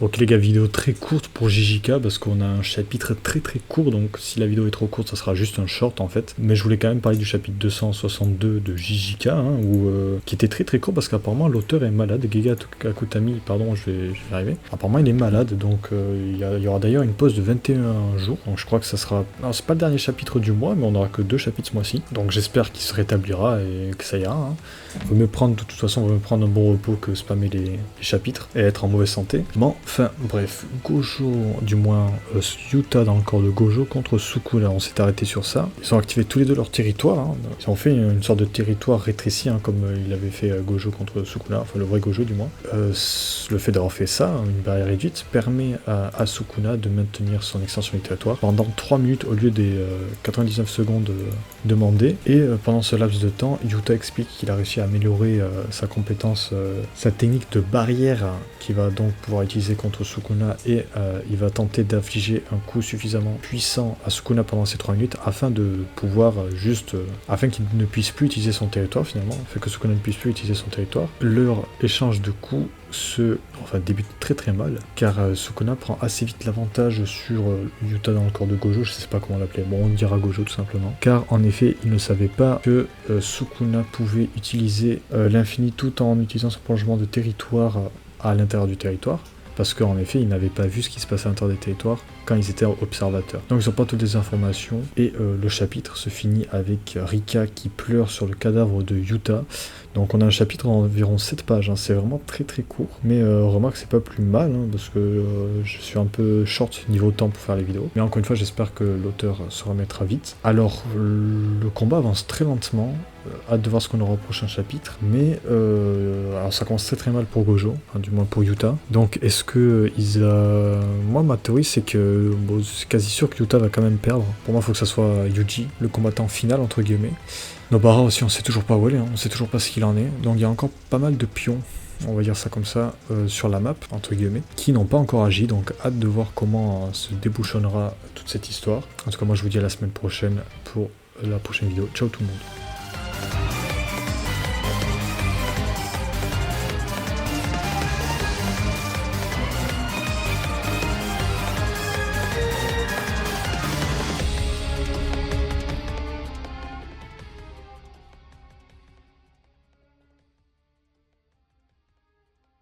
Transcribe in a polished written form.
Ok les gars, vidéo très courte pour JJK parce qu'on a un chapitre très court, donc si la vidéo est trop courte ça sera juste un short en fait. Mais je voulais quand même parler du chapitre 262 de JJK, qui était très court parce qu'apparemment l'auteur est malade, Giga Akutami, pardon je vais y arriver. Apparemment il est malade, donc il y aura d'ailleurs une pause de 21 jours, donc je crois que ça sera... Non, c'est pas le dernier chapitre du mois, mais on aura que 2 chapitres ce mois-ci, donc j'espère qu'il se rétablira et que ça ira. Faut mieux prendre, de toute façon, on va me prendre un bon repos que spammer les chapitres et être en mauvaise santé. Bon, enfin, bref, Gojo, du moins Yuta dans le corps de Gojo contre Sukuna, on s'est arrêté sur ça. Ils ont activé tous les deux leur territoire, ils ont fait une sorte de territoire rétréci, comme il avait fait Gojo contre Sukuna, enfin le vrai Gojo du moins. Le fait d'avoir fait ça, une barrière réduite, permet à Sukuna de maintenir son extension du territoire pendant 3 minutes au lieu des 99 secondes demandées. Et pendant ce laps de temps, Yuta explique qu'il a réussi à améliorer sa compétence, sa technique de barrière qu'il va donc pouvoir utiliser contre Sukuna, et il va tenter d'infliger un coup suffisamment puissant à Sukuna pendant ces 3 minutes afin de pouvoir afin qu'il ne puisse plus utiliser son territoire finalement, afin que Sukuna ne puisse plus utiliser son territoire. Leur échange de coups débute très mal, car Sukuna prend assez vite l'avantage sur Yuta dans le corps de Gojo, je sais pas comment l'appeler, bon on dira Gojo tout simplement, car en effet il ne savait pas que Sukuna pouvait utiliser l'infini tout en utilisant son prolongement de territoire à l'intérieur du territoire, parce qu'en effet ils n'avaient pas vu ce qui se passait à l'intérieur des territoires quand ils étaient observateurs. Donc ils n'ont pas toutes les informations, et le chapitre se finit avec Rika qui pleure sur le cadavre de Yuta. Donc on a un chapitre d'environ 7 pages, c'est vraiment très court, mais remarque c'est pas plus mal, parce que je suis un peu short niveau temps pour faire les vidéos. Mais encore une fois j'espère que l'auteur se remettra vite. Alors le combat avance très lentement, hâte de voir ce qu'on aura au prochain chapitre, mais alors ça commence très mal pour Gojo, du moins pour Yuta. Donc est-ce que moi ma théorie c'est que c'est quasi sûr que Yuta va quand même perdre. Pour moi il faut que ça soit Yuji, le combattant final entre guillemets. Nobara aussi, on sait toujours pas où elle est, on sait toujours pas ce qu'il en est, donc il y a encore pas mal de pions, on va dire ça comme ça, sur la map, entre guillemets, qui n'ont pas encore agi, donc hâte de voir comment se débouchonnera toute cette histoire. En tout cas moi je vous dis à la semaine prochaine pour la prochaine vidéo. Ciao tout le monde.